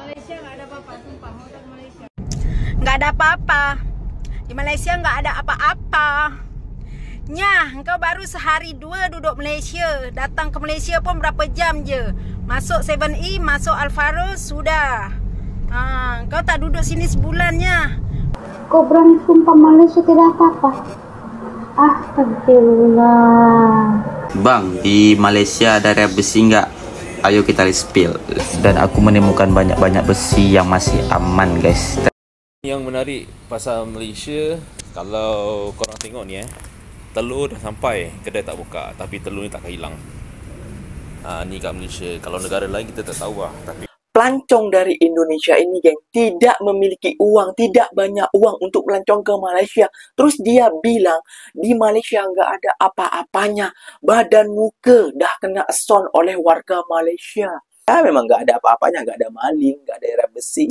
Malaysia nggak ada apa-apa, sumpah mau ke Malaysia. Nggak ada apa-apa. Di Malaysia nggak ada apa-apa. Nyah, engkau baru sehari dua duduk Malaysia. Datang ke Malaysia pun berapa jam je. Masuk 7E, masuk Alfaros, sudah. Engkau tak duduk sini sebulannya. Kau berani sumpah Malaysia tidak apa-apa? Astagfirullah. Bang, di Malaysia ada rare besi nggak? Ayo kita spill. Dan aku menemukan banyak-banyak besi yang masih aman, guys. Yang menarik pasal Malaysia, kalau korang tengok ni telur dah sampai, kedai tak buka, tapi telur ni takkan hilang. Ni kat Malaysia. Kalau negara lain kita tak tahu lah, tapi pelancong dari Indonesia ini, geng, tidak memiliki uang, tidak banyak uang untuk pelancong ke Malaysia. Terus dia bilang, di Malaysia nggak ada apa-apanya. Badan muka dah kena son oleh warga Malaysia. Memang nggak ada apa-apanya, nggak ada maling, nggak ada rare besi.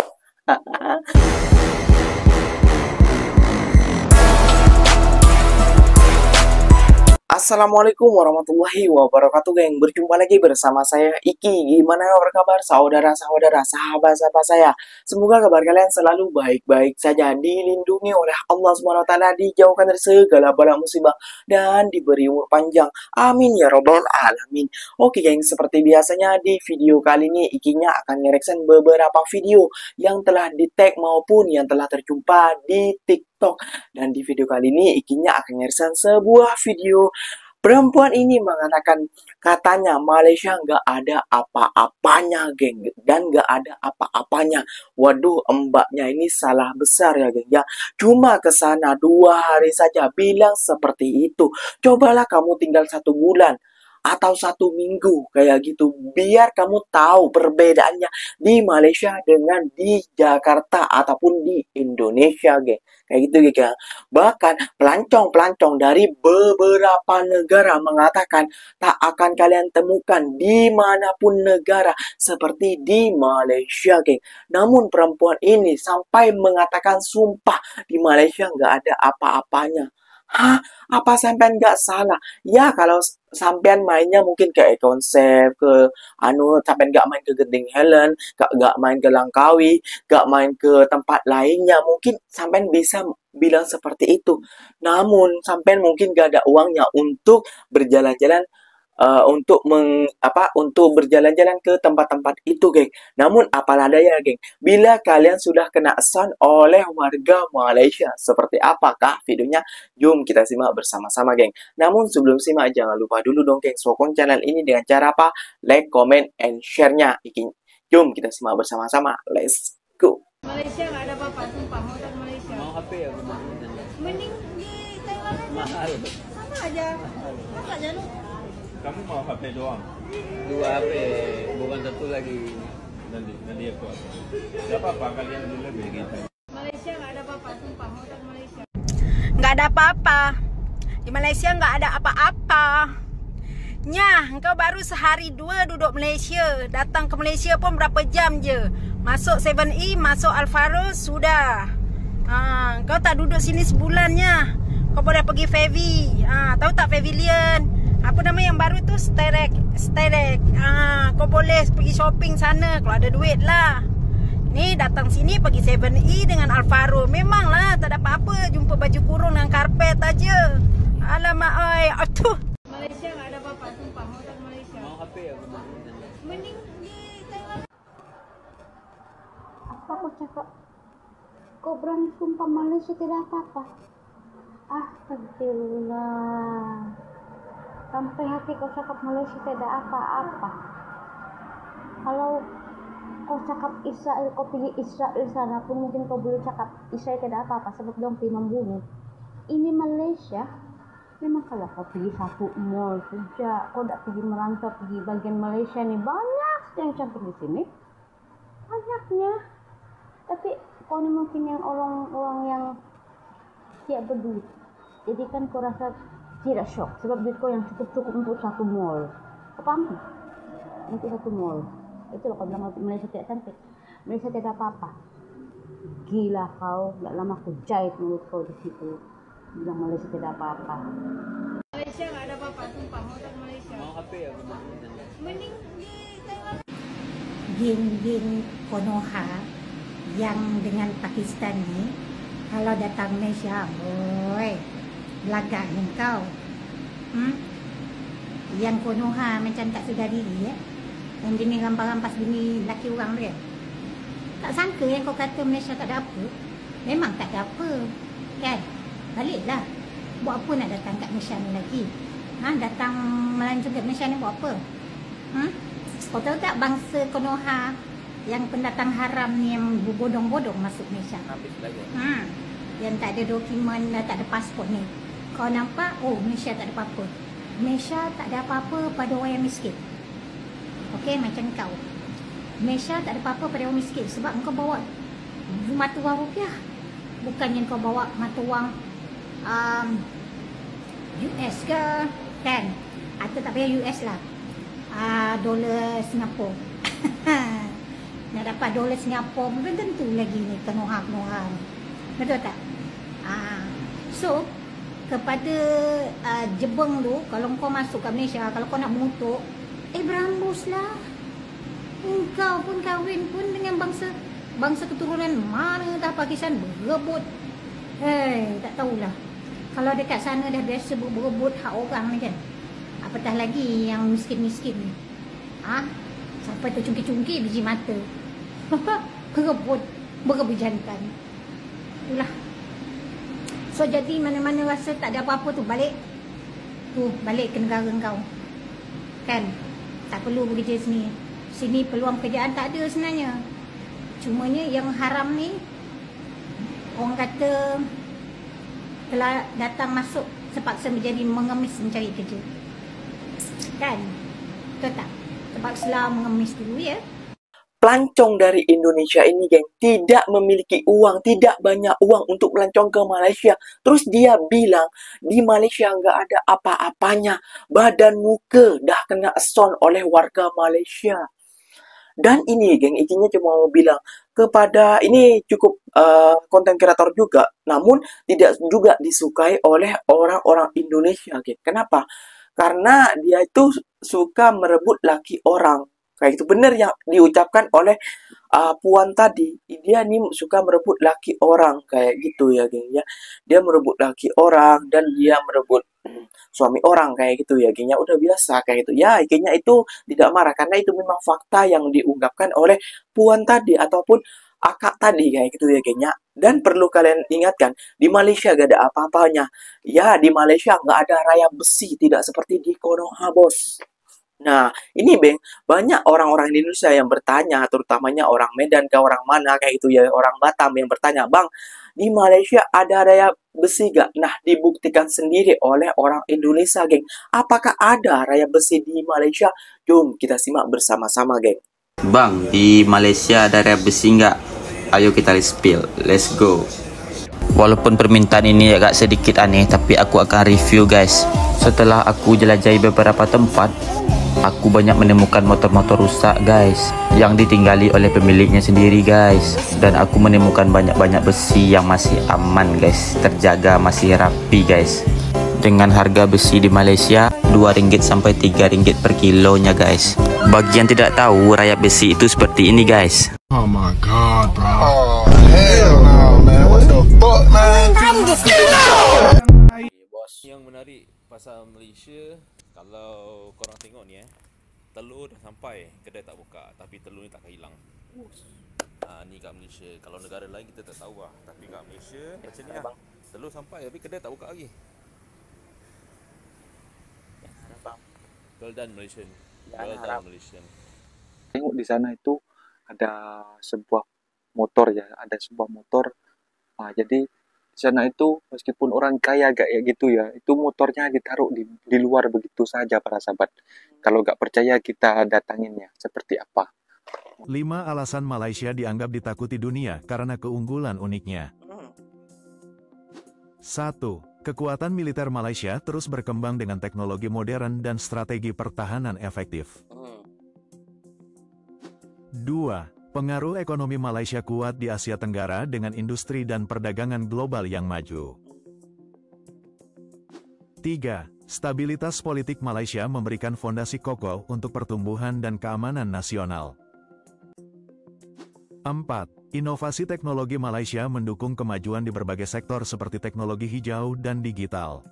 Assalamualaikum warahmatullahi wabarakatuh, geng. Berjumpa lagi bersama saya Iki. Gimana kabar saudara-saudara, sahabat-sahabat saya? Semoga kabar kalian selalu baik-baik saja, dilindungi oleh Allah SWT, dijauhkan dari segala bala musibah, dan diberi umur panjang. Amin ya robbal alamin. Oke, geng, seperti biasanya di video kali ini Ikinya akan ngereksen beberapa video yang telah di-tag maupun yang telah terjumpa di TikTok. Dan di video kali ini Ikinya akan ngereksen sebuah video. Perempuan ini mengatakan katanya Malaysia nggak ada apa-apanya, geng, dan nggak ada apa-apanya. Waduh, mbaknya ini salah besar ya, geng, ya. Cuma ke sana 2 hari saja bilang seperti itu. Cobalah kamu tinggal 1 bulan atau 1 minggu kayak gitu, biar kamu tahu perbedaannya di Malaysia dengan di Jakarta ataupun di Indonesia, geng. Kayak gitu, geng. Bahkan pelancong-pelancong dari beberapa negara mengatakan tak akan kalian temukan di manapun negara seperti di Malaysia, geng. Namun perempuan ini sampai mengatakan sumpah di Malaysia nggak ada apa-apanya. Hah? Apa sampean nggak salah? Ya, kalau sampean mainnya mungkin ke konsep, ke sampean nggak main ke Genting Helen, nggak main ke Langkawi, nggak main ke tempat lainnya, mungkin sampean bisa bilang seperti itu. Namun sampean mungkin nggak ada uangnya untuk berjalan-jalan, untuk berjalan-jalan ke tempat-tempat itu, geng. Namun apalah daya, geng, bila kalian sudah kena son oleh warga Malaysia, seperti apakah videonya? Jom kita simak bersama-sama, geng. Namun sebelum simak, jangan lupa dulu dong, geng, sokong channel ini dengan cara apa? Like, comment, and share-nya. Jom kita simak bersama-sama. Let's go. Malaysia nggak ada apa-apa, sumpah mau ke Malaysia. Mau HP ya? Mending di Taiwan aja. Mahal. Sama aja. Sama aja lu. kamu mau HP doang? 2 HP, bukan 1 lagi. Nanti aku nggak apa-apa, kalian dulu lebih gitu. Malaysia nggak ada apa-apa, sumpah mau ke Malaysia. Nggak ada apa-apa. Di Malaysia nggak ada apa-apa. Nyah, engkau baru sehari dua duduk Malaysia. Datang ke Malaysia pun berapa jam je. Masuk 7E, masuk Alfaros, sudah. Engkau tak duduk sini sebulannya. Kau boleh pergi Favi. Tahu tak Pavilion? Apa nama yang baru tu? Sterek. Kau boleh pergi shopping sana kalau ada duit lah. Ni datang sini pergi 7E dengan Alfaro. Memanglah tak ada apa-apa, jumpa baju kurung dengan karpet aja. Alamak, oi, atuh. Malaysia nggak ada apa-apa, sumpah mau ke Malaysia. Mau HP ya? Mending di Taiwan. Apa kau cakap? Kau berani sumpah Malaysia tidak apa-apa? Astagfirullah. Sampai hati kau cakap Malaysia tidak apa-apa. Kalau kau cakap Israel, kau pergi Israel sana pun mungkin kau boleh cakap Israel tidak apa-apa sebab dong pergi membunuh. Ini Malaysia. Memang kalau kau pergi satu mall saja, kau tak pergi merantau, pergi bagian Malaysia ni banyak yang cantik di sini. Banyaknya. Tapi kau ni mungkin yang orang yang tidak berduit. Jadi kan kau rasa tidak shock sebab duit kau yang cukup untuk satu mall. Kau paham? Untuk satu mall. Itu loh kau bilang Malaysia tidak cantik. Malaysia tidak apa-apa. Gila kau, tak lama aku jahit mulut kau di situ. Bilang Malaysia tidak apa-apa. Malaysia nggak ada apa-apa, sumpah mau ke Malaysia. Mau HP ya? Mending di Taiwan. geng-geng Konoha yang dengan Pakistan ni, kalau datang Malaysia, boy, belagak kau. Yang Konoha macam tak sedar diri, yang jenis rampas-rampas bini lelaki orang dia. Tak sangka yang kau kata Malaysia tak ada apa. Memang tak ada apa, kan? Baliklah. Buat apa nak datang kat Malaysia ni lagi? Datang melancong kat Malaysia ni buat apa? Kau tahu tak bangsa Konoha yang pendatang haram ni yang berbodong-bodong masuk Malaysia? Habis lagi. Yang tak ada dokumen, tak ada pasport ni. Kau nampak, oh Malaysia tak ada apa-apa. Malaysia tak ada apa-apa pada orang yang miskin. Okey, macam kau. Malaysia tak ada apa-apa pada orang miskin sebab kau bawa mata wang rupiah. Bukannya kau bawa mata wang US ke, kan? Atau tak payah US lah. Dolar Singapura. Nak dapat dolar Singapura belum tentu lagi ni Konoha. Betul tak? So kepada Jebeng tu, kalau kau masuk ke Malaysia, kalau kau nak mengutuk, berambuslah. Engkau pun kahwin pun dengan bangsa keturunan mana dah Pakistan berebut. Tak tahulah. Kalau dekat sana dah biasa berebut hak orang ni kan. Apatah lagi yang miskin-miskin ni. Sampai tercungkir-cungkir biji mata. Berebut jantan. Itulah. So jadi mana-mana rasa tak ada apa-apa tu, balik ke negara kau. Kan? Tak perlu bekerja sini. Sini peluang pekerjaan tak ada sebenarnya. Cumanya yang haram ni, orang kata telah datang masuk terpaksa menjadi mengemis mencari kerja. Kan? Betul tak? Terpaksa mengemis dulu ya. Pelancong dari Indonesia ini, geng, tidak memiliki uang, tidak banyak uang untuk melancong ke Malaysia. Terus dia bilang, di Malaysia nggak ada apa-apanya. Badan muka dah kena eson oleh warga Malaysia. Dan ini, geng, ikinya cuma mau bilang kepada, ini cukup konten kreator juga, namun tidak juga disukai oleh orang-orang Indonesia, geng. Kenapa? Karena dia itu suka merebut laki orang. Kayak itu benar yang diucapkan oleh Puan tadi. Dia nih suka merebut laki orang kayak gitu ya, geng ya. Dia merebut laki orang dan dia merebut suami orang kayak gitu ya, gengnya. Udah biasa kayak gitu. Ya, gengnya itu tidak marah karena itu memang fakta yang diungkapkan oleh Puan tadi ataupun akak tadi kayak gitu ya, gengnya. Dan perlu kalian ingatkan, di Malaysia gak ada apa-apanya. Ya, di Malaysia nggak ada raya besi, tidak seperti di Konoha, bos. Nah, ini Bang, banyak orang-orang Indonesia yang bertanya, terutamanya orang Medan ke orang mana kayak itu ya, orang Batam yang bertanya, Bang, di Malaysia ada raya besi gak? Nah, dibuktikan sendiri oleh orang Indonesia, geng. Apakah ada raya besi di Malaysia? Jom kita simak bersama-sama, geng. Bang, di Malaysia ada raya besi nggak? Ayo kita spill, let's go. Walaupun permintaan ini agak sedikit aneh, tapi aku akan review, guys. Setelah aku jelajahi beberapa tempat, aku banyak menemukan motor-motor rusak, guys, yang ditinggali oleh pemiliknya sendiri, guys. Dan aku menemukan banyak-banyak besi yang masih aman, guys, terjaga, masih rapi, guys. Dengan harga besi di Malaysia RM2 sampai RM3 per kilonya, guys. Bagi yang tidak tahu, rayap besi itu seperti ini, guys. Oh my god, bro. Oh hell no, man. What the fuck, man? Yang menarik pasal Malaysia, kalau korang tengok ni telur dah sampai, kedai tak buka, tapi telur ni takkan hilang. Ni kat Malaysia. Kalau negara lain kita tak tahu lah, tapi kat Malaysia macam ni lah. Telur sampai tapi kedai tak buka lagi. Well done Malaysian. Well done Malaysian. Tengok di sana itu ada sebuah motor ya, ada sebuah motor. Jadi di sana itu meskipun orang kaya kayak gitu ya, itu motornya ditaruh di luar begitu saja para sahabat. Kalau nggak percaya kita datangin ya, seperti apa. 5 alasan Malaysia dianggap ditakuti dunia karena keunggulan uniknya. 1. Kekuatan militer Malaysia terus berkembang dengan teknologi modern dan strategi pertahanan efektif. 2. Pengaruh ekonomi Malaysia kuat di Asia Tenggara dengan industri dan perdagangan global yang maju. 3. Stabilitas politik Malaysia memberikan fondasi kokoh untuk pertumbuhan dan keamanan nasional. 4. Inovasi teknologi Malaysia mendukung kemajuan di berbagai sektor seperti teknologi hijau dan digital.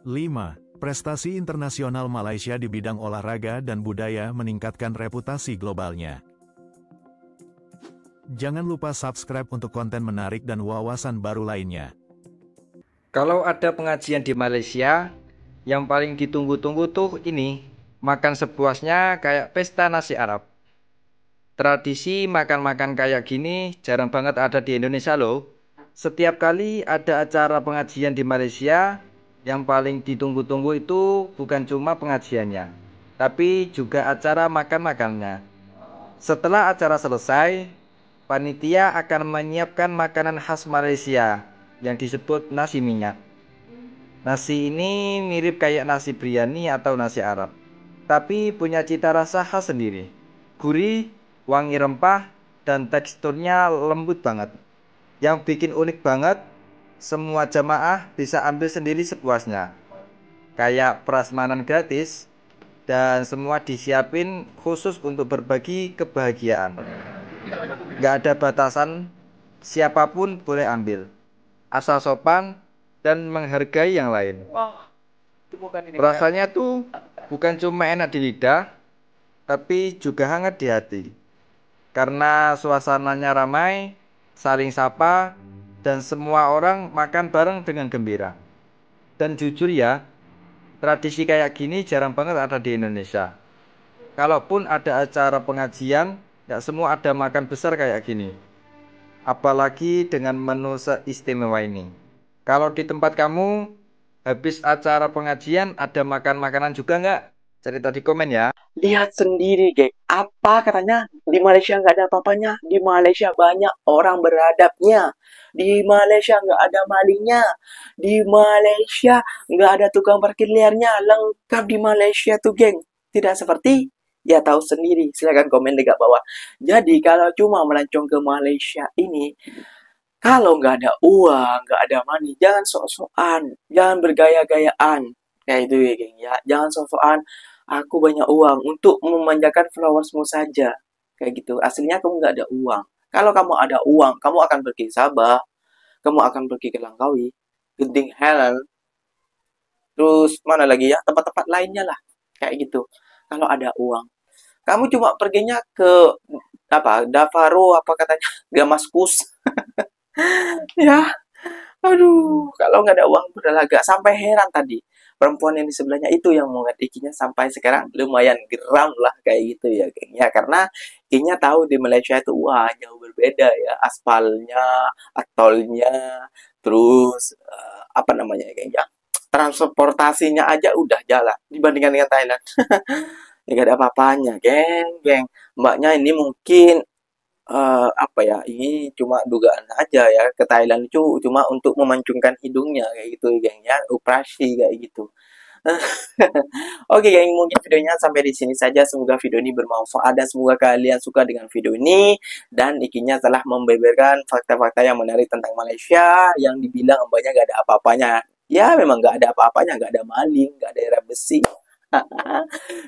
5. Prestasi internasional Malaysia di bidang olahraga dan budaya meningkatkan reputasi globalnya. Jangan lupa subscribe untuk konten menarik dan wawasan baru lainnya. Kalau ada pengajian di Malaysia, yang paling ditunggu-tunggu tuh ini, makan sepuasnya kayak pesta nasi Arab. Tradisi makan-makan kayak gini jarang banget ada di Indonesia loh. Setiap kali ada acara pengajian di Malaysia, yang paling ditunggu-tunggu itu bukan cuma pengajiannya, tapi juga acara makan-makannya. Setelah acara selesai, panitia akan menyiapkan makanan khas Malaysia yang disebut nasi minyak. Nasi ini mirip kayak nasi biryani atau nasi Arab, tapi punya cita rasa khas sendiri. Gurih, wangi rempah, dan teksturnya lembut banget. Yang bikin unik banget, semua jamaah bisa ambil sendiri sepuasnya. Kayak prasmanan gratis, dan semua disiapin khusus untuk berbagi kebahagiaan. Gak ada batasan, siapapun boleh ambil, asal sopan dan menghargai yang lain. Rasanya tuh bukan cuma enak di lidah, tapi juga hangat di hati. Karena suasananya ramai, saling sapa, dan semua orang makan bareng dengan gembira. Dan jujur ya, tradisi kayak gini jarang banget ada di Indonesia. Kalaupun ada acara pengajian, gak semua ada makan besar kayak gini. Apalagi dengan menu seistimewa ini. Kalau di tempat kamu, habis acara pengajian ada makan makanan juga nggak? Cerita di komen ya. Lihat sendiri, geng. Apa katanya? Di Malaysia nggak ada apa-apanya. Di Malaysia banyak orang beradabnya. Di Malaysia nggak ada malingnya. Di Malaysia nggak ada tukang parkir liarnya. Lengkap di Malaysia tuh, geng. Tidak seperti, ya tahu sendiri. Silahkan komen di bawah. Jadi kalau cuma melancong ke Malaysia ini, kalau nggak ada uang, nggak ada money, jangan sok-sokan, jangan bergaya-gayaan. Kayak itu ya, geng. Ya, jangan sok-sokan, aku banyak uang untuk memanjakan followersmu saja. Kayak gitu. Aslinya kamu nggak ada uang. Kalau kamu ada uang, kamu akan pergi ke Sabah, kamu akan pergi ke Langkawi, Genting Highland, terus mana lagi ya, tempat-tempat lainnya lah. Kayak gitu. Kalau ada uang. Kamu cuma perginya ke apa? Davaro apa katanya? Damaskus. Ya, aduh, kalau nggak ada uang udah agak sampai heran tadi. Perempuan yang di sebelahnya itu yang mau ikinya sampai sekarang lumayan geram lah kayak gitu ya, geng. Ya, karena ikinya tahu di Malaysia itu wah jauh berbeda ya, aspalnya, atolnya, terus apa namanya ya, geng ya. Transportasinya aja udah jalan dibandingkan dengan Thailand. Ya gak ada apa-apanya, geng. Mbaknya ini mungkin apa ya, ini cuma dugaan aja ya, ke Thailand itu cuma untuk memancungkan hidungnya kayak gitu, geng ya, operasi kayak gitu. Oke, geng, mungkin videonya sampai di sini saja. Semoga video ini bermanfaat dan semoga kalian suka dengan video ini, dan ikinya telah membeberkan fakta-fakta yang menarik tentang Malaysia yang dibilang mbaknya gak ada apa-apanya. Ya memang gak ada apa-apanya, gak ada maling, gak ada era besi.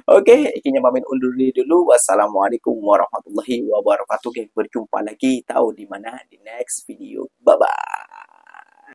Oke, ikinya pamit undur diri dulu. Wassalamualaikum warahmatullahi wabarakatuh. Berjumpa lagi tahu di mana di next video. Bye bye.